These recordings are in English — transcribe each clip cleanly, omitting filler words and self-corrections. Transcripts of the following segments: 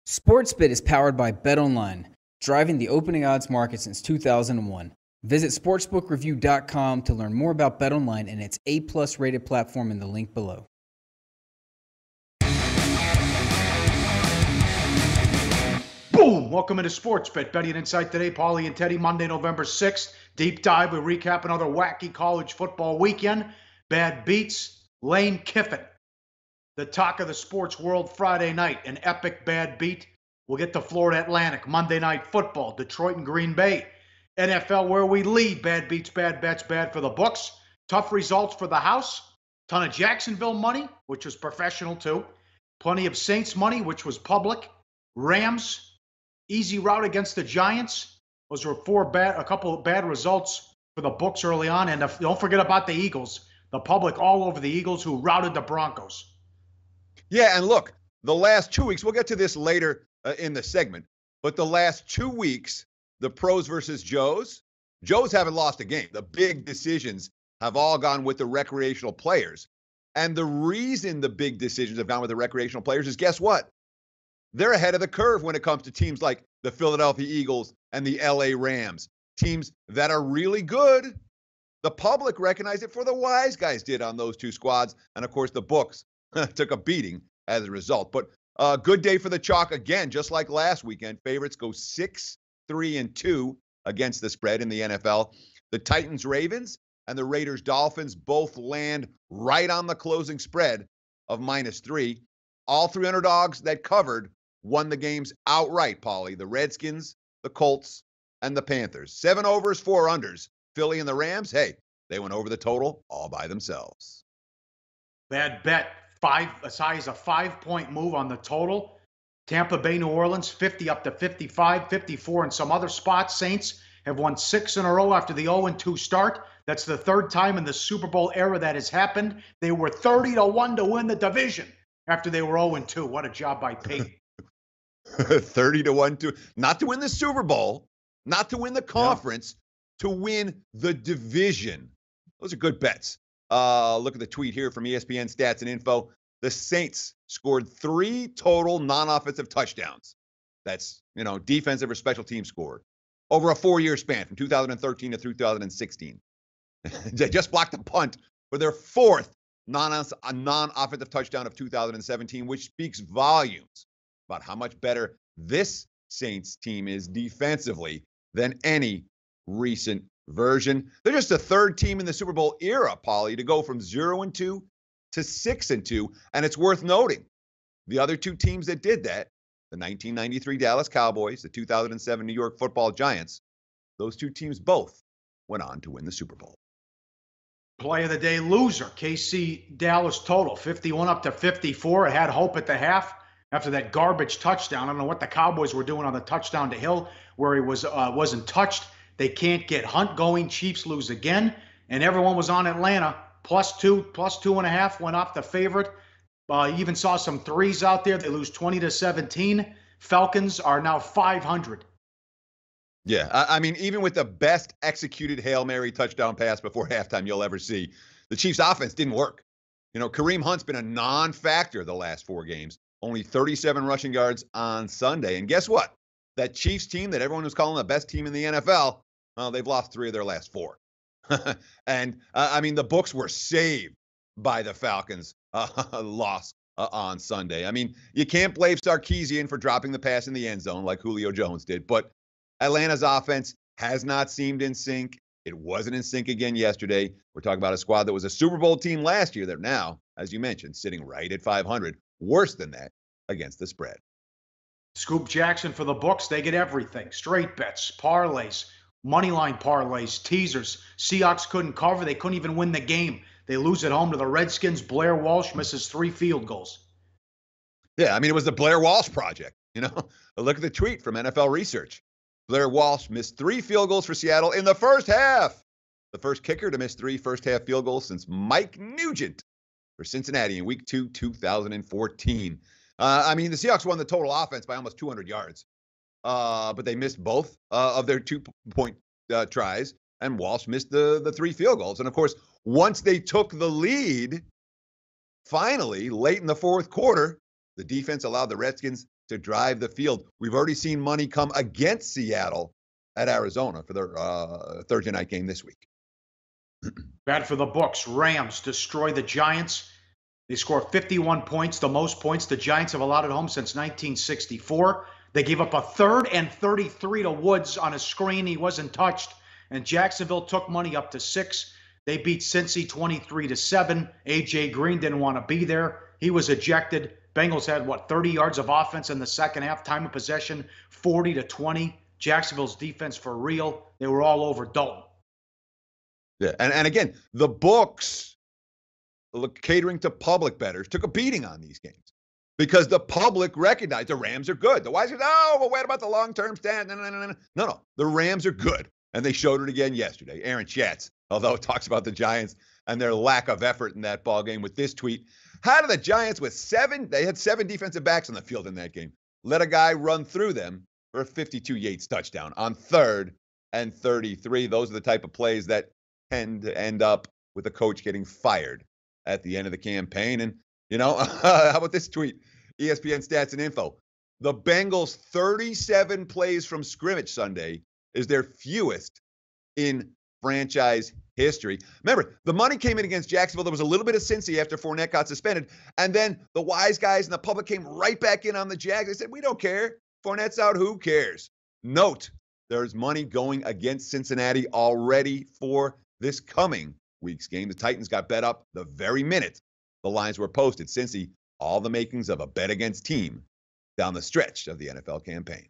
SportsBit is powered by BetOnline, driving the opening odds market since 2001. Visit sportsbookreview.com to learn more about BetOnline and its A+ rated platform in the link below. Boom! Welcome into SportsBet. Betting Insight today, Pauly and Teddy, Monday, November 6th. Deep dive. We recap another wacky college football weekend. Bad beats. Lane Kiffin, the talk of the sports world Friday night. An epic bad beat. We'll get to Florida Atlantic. Monday Night Football. Detroit and Green Bay. NFL where we lead. Bad beats, bad bets, bad for the books. Tough results for the house. Ton of Jacksonville money, which was professional too. Plenty of Saints money, which was public. Rams. Easy route against the Giants. Those were a couple of bad results for the books early on. And don't forget about the Eagles. The public all over the Eagles who routed the Broncos. Yeah, and look, the last 2 weeks, we'll get to this later in the segment, but the last 2 weeks, the pros versus Joes haven't lost a game. The big decisions have all gone with the recreational players. And the reason the big decisions have gone with the recreational players is, guess what? They're ahead of the curve when it comes to teams like the Philadelphia Eagles and the LA Rams, teams that are really good. The public recognized it for the wise guys did on those two squads. And, of course, the books took a beating as a result. But good day for the chalk again, just like last weekend. Favorites go 6-3-2 against the spread in the NFL. The Titans-Ravens and the Raiders-Dolphins both land right on the closing spread of -3. All three underdogs that covered won the games outright, Pauly. The Redskins, the Colts, and the Panthers. 7 overs, 4 unders. Philly and the Rams, hey, they went over the total all by themselves. Bad bet. As high as a 5-point move on the total. Tampa Bay, New Orleans, 50 up to 55, 54 in some other spots. Saints have won 6 in a row after the 0-2 start. That's the third time in the Super Bowl era that has happened. They were 30-1 to win the division after they were 0-2. What a job by Peyton. 30-1 not to win the Super Bowl, not to win the conference, to win the division. Those are good bets. Look at the tweet here from ESPN Stats and Info. The Saints scored 3 total non-offensive touchdowns. That's, defensive or special team scored over a 4-year span from 2013 to 2016. They just blocked a punt for their 4th non-offensive touchdown of 2017, which speaks volumes about how much better this Saints team is defensively than any recent version. They're just the 3rd team in the Super Bowl era, Pauly, to go from 0-2 to 6-2. And it's worth noting, the other 2 teams that did that, the 1993 Dallas Cowboys, the 2007 New York Football Giants, those 2 teams both went on to win the Super Bowl. Play of the day loser, KC Dallas total, 51 up to 54. It had hope at the half after that garbage touchdown. I don't know what the Cowboys were doing on the touchdown to Hill where he wasn't touched. They can't get Hunt going. Chiefs lose again. And everyone was on Atlanta. +2, +2.5 went off the favorite. Even saw some threes out there. They lose 20-17. Falcons are now 500. Yeah, I mean, even with the best executed Hail Mary touchdown pass before halftime you'll ever see, the Chiefs' offense didn't work. Kareem Hunt's been a non-factor the last 4 games. Only 37 rushing yards on Sunday. And guess what? That Chiefs team that everyone was calling the best team in the NFL, they've lost 3 of their last 4. And, the books were saved by the Falcons' loss on Sunday. I mean, you can't blame Sarkisian for dropping the pass in the end zone like Julio Jones did, but Atlanta's offense has not seemed in sync. It wasn't in sync again yesterday. We're talking about a squad that was a Super Bowl team last year that now, as you mentioned, sitting right at 500. Worse than that against the spread. Scoop Jackson for the books. They get everything. Straight bets, parlays, moneyline parlays, teasers. Seahawks couldn't cover. They couldn't even win the game. They lose at home to the Redskins. Blair Walsh misses 3 field goals. Yeah, it was the Blair Walsh project. Look at the tweet from NFL Research. Blair Walsh missed 3 field goals for Seattle in the first half. The first kicker to miss 3 first-half field goals since Mike Nugent for Cincinnati in Week 2, 2014. The Seahawks won the total offense by almost 200 yards, but they missed both of their 2-point tries, and Walsh missed the 3 field goals. And, of course, once they took the lead, finally, late in the fourth quarter, The defense allowed the Redskins to drive the field. We've already seen money come against Seattle at Arizona for their Thursday night game this week. Bad for the books. Rams destroy the Giants. They score 51 points, the most points the Giants have allowed at home since 1964. They gave up a 3rd and 33 to Woods on a screen. He wasn't touched. And Jacksonville took money up to 6. They beat Cincy 23-7. A.J. Green didn't want to be there. He was ejected. Bengals had, 30 yards of offense in the second half. Time of possession, 40-20. Jacksonville's defense for real. They were all over Dalton. Yeah, and again, the books catering to public bettors took a beating on these games because the public recognized the Rams are good. The wise guys, oh, well, what about the long-term stand? No, the Rams are good. And they showed it again yesterday. Aaron Schatz, although it talks about the Giants and their lack of effort in that ball game with this tweet. How did the Giants they had 7 defensive backs on the field in that game, let a guy run through them for a 52 Yates touchdown on 3rd and 33. Those are the type of plays that tend to end up with the coach getting fired at the end of the campaign. And, how about this tweet? ESPN Stats and Info. The Bengals' 37 plays from scrimmage Sunday is their fewest in franchise history. Remember, the money came in against Jacksonville. There was a little bit of Cincy after Fournette got suspended. And then the wise guys and the public came right back in on the Jags. They said, we don't care. Fournette's out. Who cares? Note, there's money going against Cincinnati already for this coming week's game. The Titans got bet up the very minute the lines were posted. Cincy, all the makings of a bet against team down the stretch of the NFL campaign.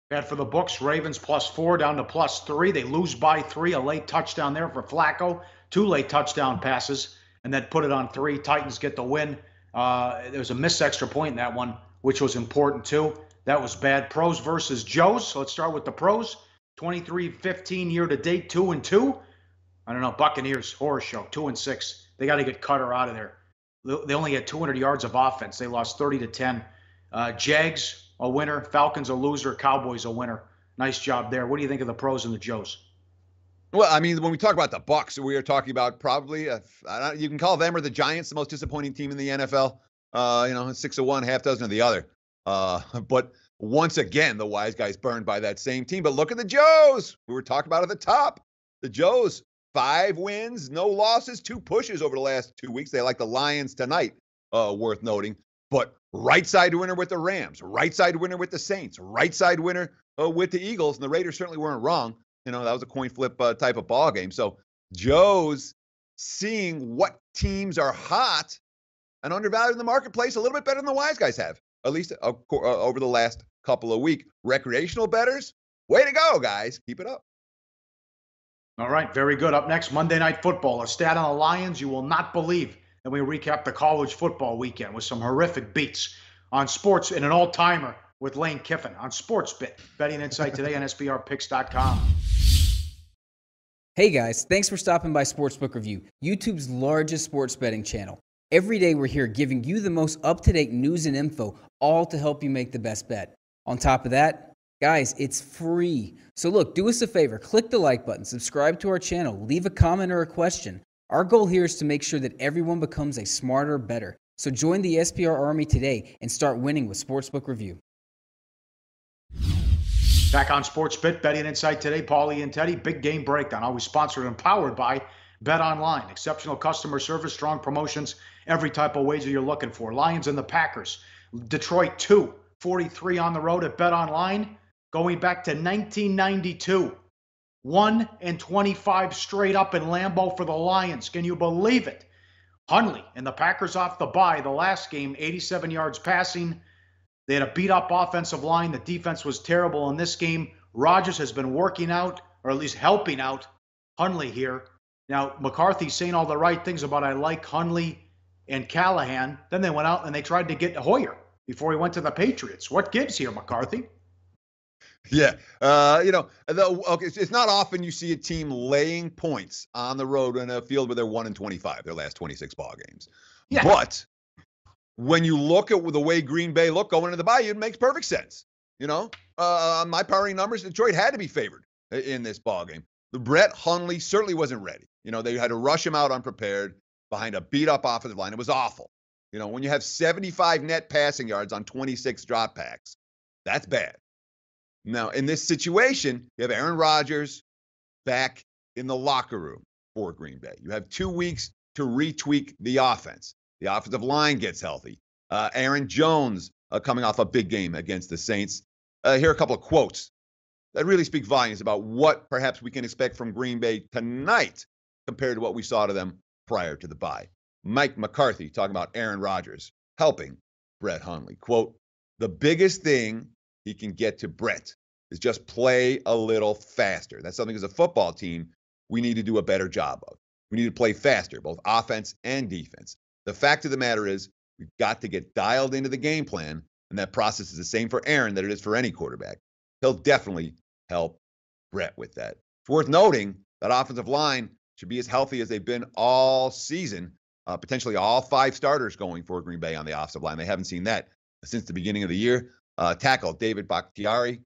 Bad for the books. Ravens +4 down to +3. They lose by 3. A late touchdown there for Flacco. 2 late touchdown passes, and then put it on 3. Titans get the win. There was a missed extra point in that one, which was important too. That was bad. Pros versus Joes. So let's start with the pros. 23-15 year-to-date, 2-2. I don't know, Buccaneers, horror show, 2-6. They got to get Cutter out of there. They only had 200 yards of offense. They lost 30-10. Jags, a winner. Falcons, a loser. Cowboys, a winner. Nice job there. What do you think of the pros and the Joes? Well, I mean, when we talk about the Bucs, we are talking about probably, you can call them or the Giants the most disappointing team in the NFL. 6 of one, half dozen of the other. But once again, the wise guys burned by that same team. But look at the Joes. We were talking about at the top. The Joes, 5 wins, no losses, 2 pushes over the last 2 weeks. They like the Lions tonight, worth noting. But right side winner with the Rams, right side winner with the Saints, right side winner with the Eagles. And the Raiders certainly weren't wrong. That was a coin flip type of ball game. So Joe's seeing what teams are hot and undervalued in the marketplace a little bit better than the wise guys have, at least over the last couple of weeks. Recreational bettors, way to go, guys. Keep it up. All right, very good. Up next, Monday Night Football. A stat on the Lions you will not believe. And we recap the college football weekend with some horrific beats on sports and an all-timer with Lane Kiffin on SportsBit. Betting Insight today on SBRPicks.com. Hey guys, thanks for stopping by Sportsbook Review, YouTube's largest sports betting channel. Every day we're here giving you the most up-to-date news and info, all to help you make the best bet. On top of that, guys, it's free. So look, do us a favor, click the like button, subscribe to our channel, leave a comment or a question. Our goal here is to make sure that everyone becomes a smarter, better. So join the SPR Army today and start winning with Sportsbook Review. Back on SportsBit, Betting Insight today, Pauly and Teddy, big game breakdown. Always sponsored and powered by Bet Online. Exceptional customer service, strong promotions, every type of wager you're looking for. Lions and the Packers. Detroit 2-43 on the road at Bet Online, going back to 1992. 1-25 straight up in Lambeau for the Lions. Can you believe it? Hundley and the Packers off the bye. The last game, 87 yards passing. They had a beat-up offensive line. The defense was terrible in this game. Rodgers has been working out, or at least helping out, Hundley here. Now, McCarthy's saying all the right things about I like Hundley and Callahan. Then they went out and they tried to get Hoyer before he went to the Patriots. What gives here, McCarthy? Yeah. It's not often you see a team laying points on the road in a field where they're 1-25, their last 26 ball games. Yeah. But when you look at the way Green Bay looked going into the bye, it makes perfect sense. My powering numbers, Detroit had to be favored in this ball game. The Brett Hundley certainly wasn't ready. They had to rush him out unprepared behind a beat-up offensive line. It was awful. When you have 75 net passing yards on 26 dropbacks, that's bad. Now, in this situation, you have Aaron Rodgers back in the locker room for Green Bay. You have 2 weeks to retweak the offense. The offensive line gets healthy. Aaron Jones coming off a big game against the Saints. Here are a couple of quotes that really speak volumes about what perhaps we can expect from Green Bay tonight compared to what we saw to them prior to the bye. Mike McCarthy talking about Aaron Rodgers helping Brett Hundley. Quote, "The biggest thing he can get to Brett is just play a little faster. That's something as a football team we need to do a better job of. We need to play faster, both offense and defense. The fact of the matter is we've got to get dialed into the game plan, and that process is the same for Aaron that it is for any quarterback. He'll definitely help Brett with that." It's worth noting that offensive line should be as healthy as they've been all season. Potentially all 5 starters going for Green Bay on the offensive line. They haven't seen that since the beginning of the year. Tackle David Bakhtiari.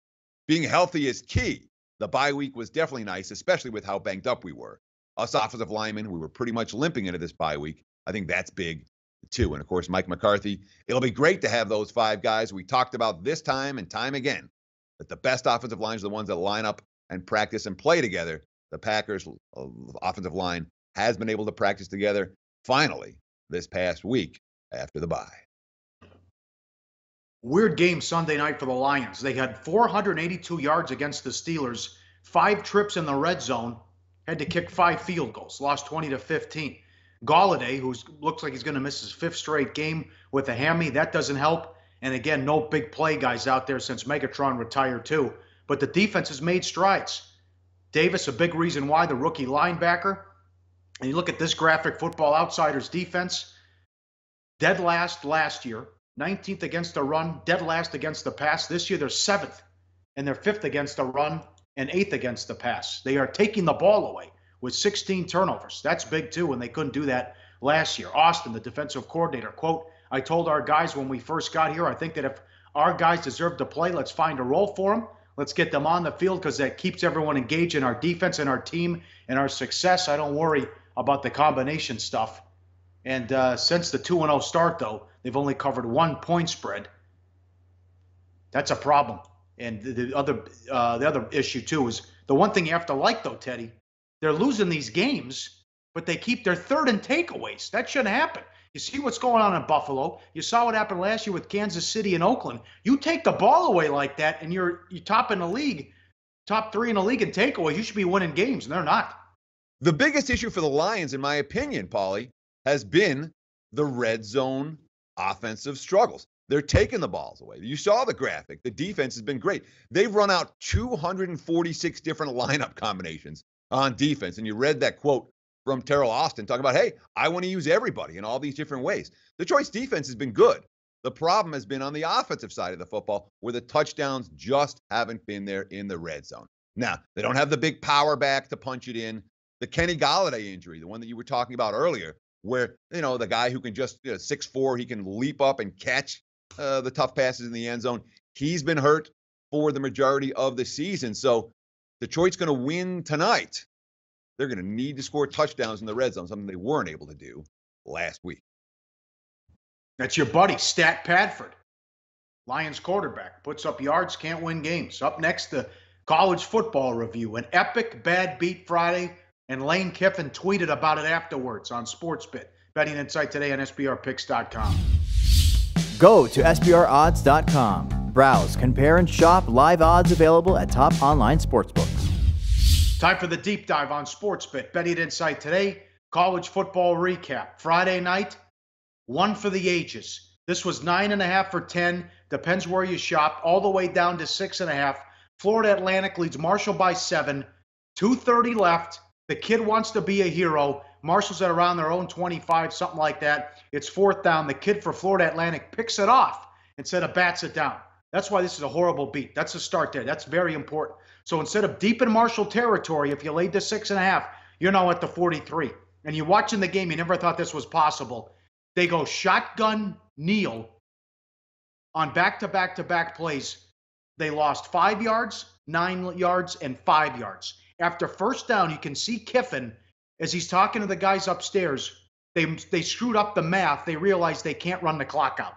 Being healthy is key. The bye week was definitely nice, especially with how banged up we were. Us offensive linemen, we were pretty much limping into this bye week. I think that's big, too. And, of course, Mike McCarthy. It'll be great to have those 5 guys. We talked about this time and time again that the best offensive lines are the ones that line up and practice and play together. The Packers' offensive line has been able to practice together finally this past week after the bye. Weird game Sunday night for the Lions. They had 482 yards against the Steelers, 5 trips in the red zone, had to kick 5 field goals, lost 20-15. Galladay, who looks like he's going to miss his 5th straight game with a hammy, that doesn't help. And again, no big play guys out there since Megatron retired too. But the defense has made strides. Davis, a big reason why, the rookie linebacker. And you look at this graphic, Football Outsiders defense, dead last year, 19th against the run, dead last against the pass. This year they're 7th, and they're 5th against the run and 8th against the pass. They are taking the ball away with 16 turnovers. That's big too, and they couldn't do that last year. Austin, the defensive coordinator, quote, "I told our guys when we first got here, I think that if our guys deserve to play, let's find a role for them. Let's get them on the field because that keeps everyone engaged in our defense and our team and our success. I don't worry about the combination stuff." And since the 2-0 start, though, they've only covered 1 point spread. That's a problem. And the other issue, too, is the one thing you have to like, though, Teddy, they're losing these games, but they keep their 3rd and takeaways. That shouldn't happen. You see what's going on in Buffalo. You saw what happened last year with Kansas City and Oakland. You take the ball away like that, and you're top in the league, top 3 in the league in takeaways. You should be winning games, and they're not. The biggest issue for the Lions, in my opinion, Pauly, has been the red zone offensive struggles. They're taking the balls away. You saw the graphic. The defense has been great. They've run out 246 different lineup combinations on defense. And you read that quote from Terrell Austin talking about, hey, I want to use everybody in all these different ways. Detroit's defense has been good. The problem has been on the offensive side of the football where the touchdowns just haven't been there in the red zone. Now, they don't have the big power back to punch it in. The Kenny Galladay injury, the one that you were talking about earlier, where, the guy who can just 6'4", he can leap up and catch the tough passes in the end zone. He's been hurt for the majority of the season. So Detroit's going to win tonight. They're going to need to score touchdowns in the red zone, something they weren't able to do last week. That's your buddy, Stat Padford. Lions quarterback, puts up yards, can't win games. Up next, the college football review, an epic bad beat Friday. And Lane Kiffin tweeted about it afterwards on SportsBit. Betting Insight today on SBRPicks.com. Go to SBROdds.com. Browse, compare, and shop live odds available at top online sportsbooks. Time for the deep dive on SportsBit. Betting Insight today, college football recap. Friday night, one for the ages. This was 9.5 for 10. Depends where you shop. All the way down to 6.5. Florida Atlantic leads Marshall by 7. 2:30 left. The kid wants to be a hero. Marshall's at around their own 25, something like that. It's 4th down. The kid for Florida Atlantic picks it off instead of bats it down. That's why this is a horrible beat. That's the start there. That's very important. So instead of deep in Marshall territory, if you laid the 6.5, you're now at the 43. And you're watching the game, you never thought this was possible. They go shotgun kneel on back-to-back-to-back plays. They lost 5 yards, 9 yards, and 5 yards. After first down, you can see Kiffin, as he's talking to the guys upstairs, They screwed up the math. They realized they can't run the clock out.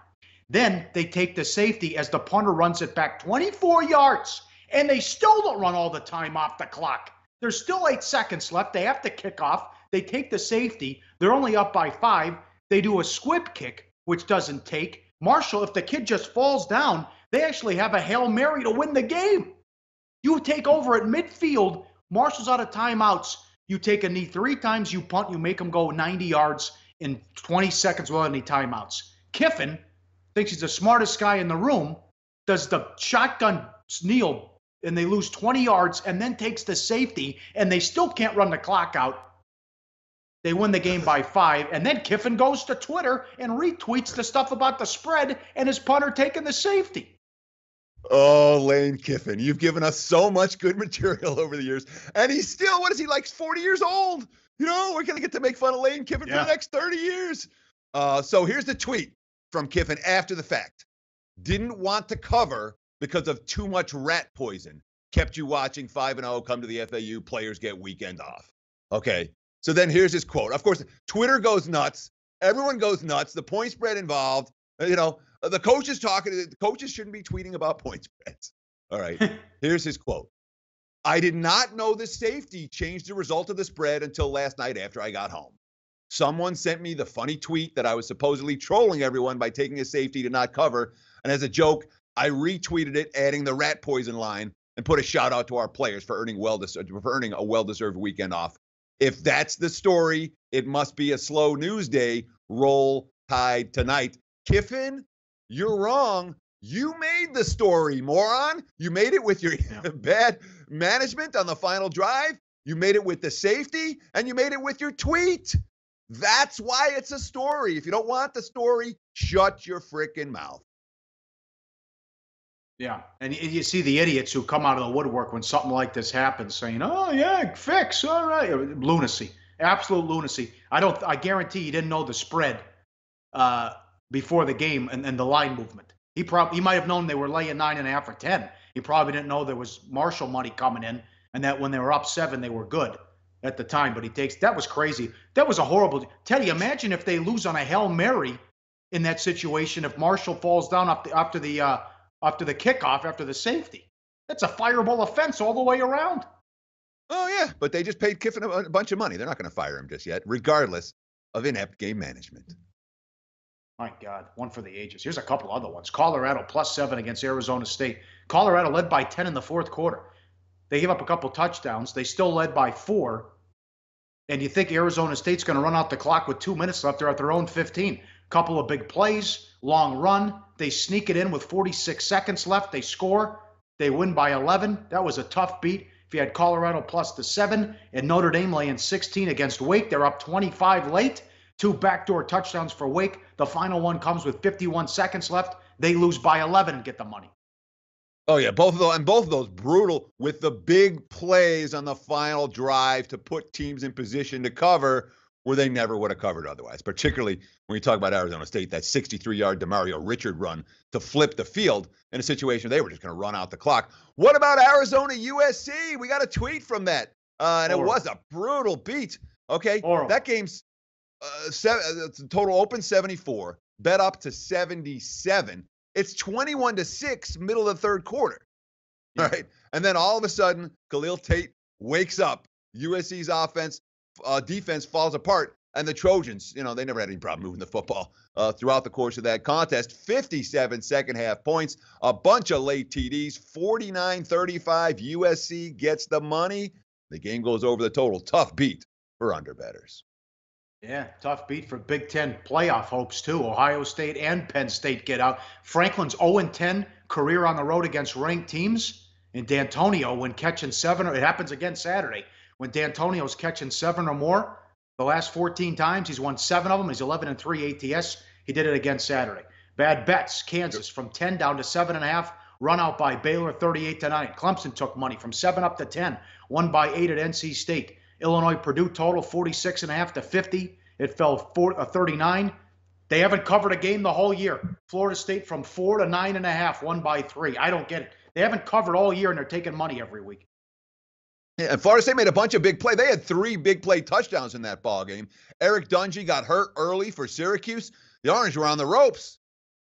Then they take the safety as the punter runs it back 24 yards, and they still don't run all the time off the clock. There's still 8 seconds left. They have to kick off. They take the safety. They're only up by 5. They do a squib kick, which doesn't take. Marshall, if the kid just falls down, they actually have a Hail Mary to win the game. You take over at midfield. Marshall's out of timeouts. You take a knee 3 times, you punt, you make them go 90 yards in 20 seconds without any timeouts. Kiffin thinks he's the smartest guy in the room, does the shotgun kneel, and they lose 20 yards, and then takes the safety, and they still can't run the clock out. They win the game by 5, and then Kiffin goes to Twitter and retweets the stuff about the spread and his punter taking the safety. Oh, Lane Kiffin, you've given us so much good material over the years, and he's still, what is he, like 40 years old? You know, we're going to get to make fun of Lane Kiffin for the next 30 years. So here's the tweet from Kiffin after the fact. Didn't want to cover because of too much rat poison. Kept you watching 5-0, come to the FAU, players get weekend off. Okay, so then here's his quote. Of course, Twitter goes nuts. Everyone goes nuts. The point spread involved. You know, the coaches talking. The coaches shouldn't be tweeting about point spreads. All right, here's his quote. I did not know the safety changed the result of the spread until last night after I got home. Someone sent me the funny tweet that I was supposedly trolling everyone by taking a safety to not cover. And as a joke, I retweeted it, adding the rat poison line, and put a shout out to our players for earning a well-deserved weekend off. If that's the story, it must be a slow news day. Roll Tide tonight. Kiffin, you're wrong. You made the story, moron. You made it with your bad management on the final drive. You made it with the safety, and you made it with your tweet. That's why it's a story. If you don't want the story, shut your frickin' mouth. Yeah, and you see the idiots who come out of the woodwork when something like this happens saying, oh, yeah, fix, all right. Lunacy, absolute lunacy. I guarantee he didn't know the spread before the game and the line movement. He might have known they were laying 9.5 or 10. He probably didn't know there was Marshall money coming in and that when they were up 7, they were good at the time. But that was crazy. That was a horrible. Teddy, imagine if they lose on a Hail Mary in that situation, if Marshall falls down after the kickoff, after the safety. That's a fireable offense all the way around. Oh, yeah, but they just paid Kiffin a bunch of money. They're not going to fire him just yet, regardless of inept game management. My God, one for the ages. Here's a couple other ones. Colorado +7 against Arizona State. Colorado led by 10 in the fourth quarter. They gave up a couple touchdowns. They still led by 4. And you think Arizona State's going to run out the clock with 2 minutes left? They're at their own 15. Couple of big plays, long run. They sneak it in with 46 seconds left. They score. They win by 11. That was a tough beat. If you had Colorado +7 and Notre Dame laying 16 against Wake, they're up 25 late. 2 backdoor touchdowns for Wake. The final one comes with 51 seconds left. They lose by 11 and get the money. Oh, yeah, both of those brutal with the big plays on the final drive to put teams in position to cover where they never would have covered otherwise, particularly when you talk about Arizona State, that 63-yard DeMario Richard run to flip the field in a situation where they were just going to run out the clock. What about Arizona USC? We got a tweet from that, and Horrible. It was a brutal beat. Okay, Horrible. That game's total open 74, bet up to 77. It's 21-6, middle of the third quarter. All right. And then all of a sudden, Khalil Tate wakes up. USC's defense falls apart. And the Trojans, they never had any problem moving the football throughout the course of that contest. 57 second half points, a bunch of late TDs, 49-35. USC gets the money. The game goes over the total. Tough beat for underbettors. Yeah, tough beat for Big Ten playoff hopes, too. Ohio State and Penn State get out. Franklin's 0-10 career on the road against ranked teams. And D'Antonio, when catching 7, it happens again Saturday. When D'Antonio's catching 7 or more, the last 14 times, he's won 7 of them. He's 11-3 ATS. He did it again Saturday. Bad bets, Kansas from 10 down to 7.5. Run out by Baylor 38-9. Clemson took money from 7 up to 10. Won by 8 at NC State. Illinois, Purdue total 46.5 to 50. It fell 39. They haven't covered a game the whole year. Florida State from 4 to 9.5, won by 3. I don't get it. They haven't covered all year, and they're taking money every week. And Florida State made a bunch of big plays. They had 3 big play touchdowns in that ball game. Eric Dungy got hurt early for Syracuse. The Orange were on the ropes.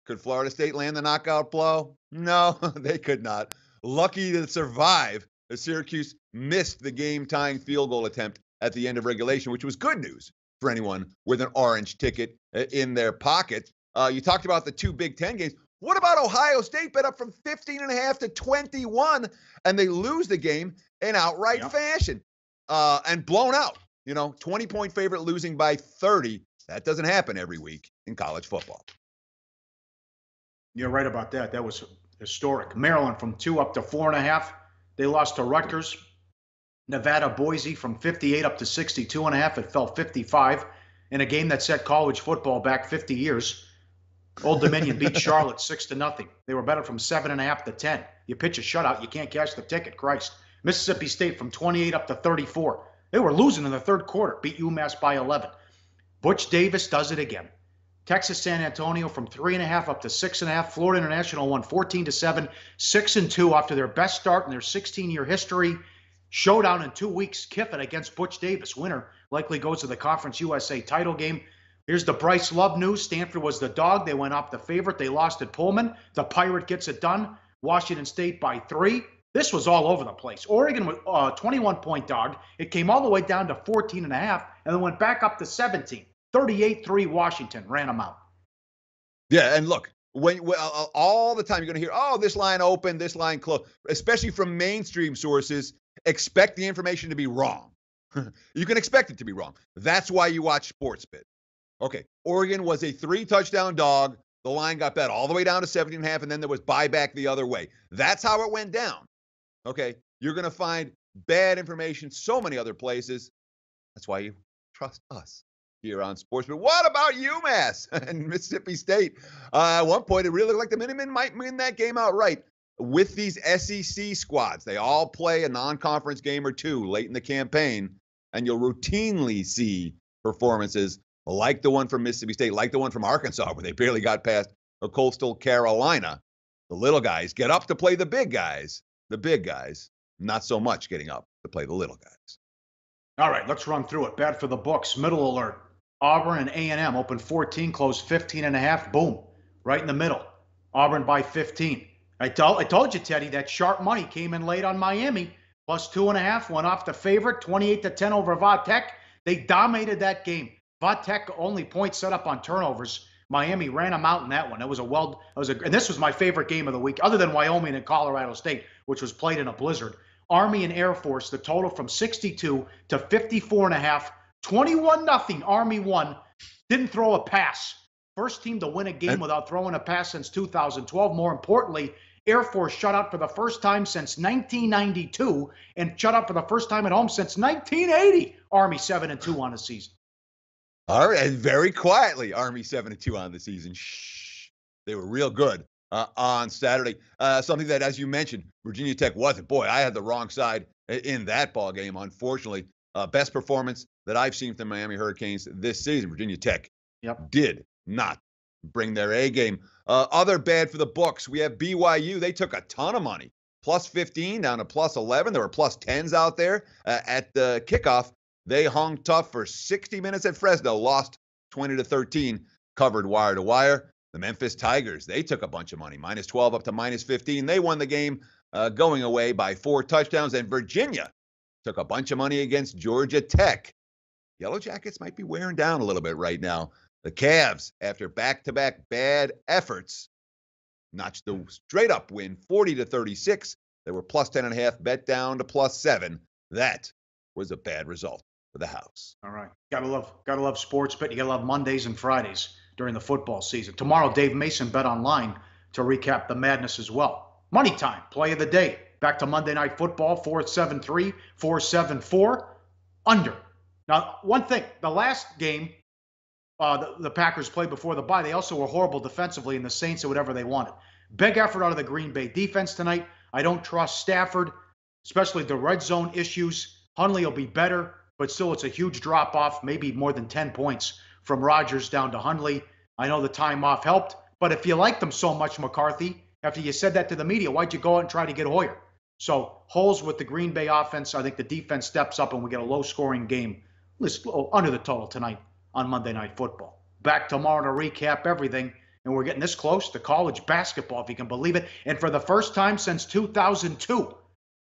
Could Florida State land the knockout blow? No, they could not. Lucky to survive, as Syracuse missed the game-tying field goal attempt at the end of regulation, which was good news for anyone with an orange ticket in their pocket. You talked about the 2 Big Ten games. What about Ohio State bet up from 15.5 to 21, and they lose the game in outright fashion and blown out? 20-point favorite losing by 30. That doesn't happen every week in college football. You're right about that. That was historic. Maryland from 2 up to 4.5. They lost to Rutgers. Nevada, Boise from 58 up to 62.5. It fell 55 in a game that set college football back 50 years. Old Dominion beat Charlotte 6-0. They were better from 7.5 to 10. You pitch a shutout, you can't cash the ticket. Christ. Mississippi State from 28 up to 34. They were losing in the third quarter. Beat UMass by 11. Butch Davis does it again. Texas San Antonio from 3.5 up to 6.5. Florida International won 14-7, 6-2 after their best start in their 16-year history. Showdown in 2 weeks. Kiffin against Butch Davis. Winner likely goes to the Conference USA title game. Here's the Bryce Love news. Stanford was the dog. They went off the favorite. They lost at Pullman. The Pirate gets it done. Washington State by 3. This was all over the place. Oregon was a 21-point dog. It came all the way down to 14.5 and then went back up to 17. 38-3 Washington ran them out. Yeah, and look, when all the time you're going to hear, oh, this line open, this line closed, especially from mainstream sources, expect the information to be wrong. You can expect it to be wrong. That's why you watch SportsBit. Okay, Oregon was a 3-touchdown dog. The line got bet all the way down to 17.5, and then there was buyback the other way. That's how it went down. Okay, you're going to find bad information so many other places. That's why you trust us here on SportsBit. What about UMass and Mississippi State? At one point, it really looked like the Minutemen might win that game outright. With these SEC squads, they all play a non-conference game or 2 late in the campaign, and you'll routinely see performances like the one from Mississippi State, like the one from Arkansas, where they barely got past a Coastal Carolina. The little guys get up to play the big guys. The big guys, not so much getting up to play the little guys. All right, let's run through it. Bad for the books. Middle alert. Auburn and A&M open 14, closed 15.5. Boom, right in the middle. Auburn by 15. I told you, Teddy, that sharp money came in late on Miami. Plus 2.5, went off the favorite, 28-10 over Vatech. They dominated that game. Vatech only points set up on turnovers. Miami ran them out in that one. And this was my favorite game of the week, other than Wyoming and Colorado State, which was played in a blizzard. Army and Air Force, the total from 62 to 54.5. 21-0. Army won. Didn't throw a pass. First team to win a game without throwing a pass since 2012. More importantly, Air Force shut out for the first time since 1992 and shut out for the first time at home since 1980. Army 7-2 on the season. All right, and very quietly, Army 7-2 on the season. Shh. They were real good on Saturday. Something that, as you mentioned, Virginia Tech wasn't. Boy, I had the wrong side in that ball game, unfortunately. Best performance that I've seen from the Miami Hurricanes this season. Virginia Tech did not bring their A game. Other bad for the books, we have BYU. They took a ton of money. Plus 15 down to plus 11. There were plus 10s out there at the kickoff. They hung tough for 60 minutes at Fresno, lost 20-13, covered wire to wire. The Memphis Tigers, they took a bunch of money, minus 12 up to minus 15. They won the game going away by 4 touchdowns. And Virginia took a bunch of money against Georgia Tech. Yellow Jackets might be wearing down a little bit right now. The Cavs, after back-to-back bad efforts, notched the straight-up win, 40-36. They were plus 10.5, bet down to plus 7. That was a bad result for the house. All right. Gotta love sports, but you gotta love Mondays and Fridays during the football season. Tomorrow, Dave Mason bet online to recap the madness as well. Money time, play of the day. Back to Monday Night Football, 4-7-3, 4-7-4, under. Now, one thing, the last game the Packers played before the bye, they also were horrible defensively, and the Saints did whatever they wanted. Big effort out of the Green Bay defense tonight. I don't trust Stafford, especially the red zone issues. Hundley will be better, but still it's a huge drop-off, maybe more than 10 points from Rodgers down to Hundley. I know the time off helped, but if you like them so much, McCarthy, after you said that to the media, why'd you go out and try to get Hoyer? So holes with the Green Bay offense. I think the defense steps up and we get a low-scoring game under the total tonight on Monday Night Football. Back tomorrow to recap everything. And we're getting this close to college basketball, if you can believe it. And for the first time since 2002,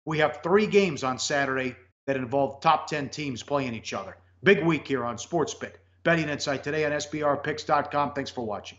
we have 3 games on Saturday that involve top 10 teams playing each other. Big week here on SportsBit. Betting Insight today on SBRPicks.com. Thanks for watching.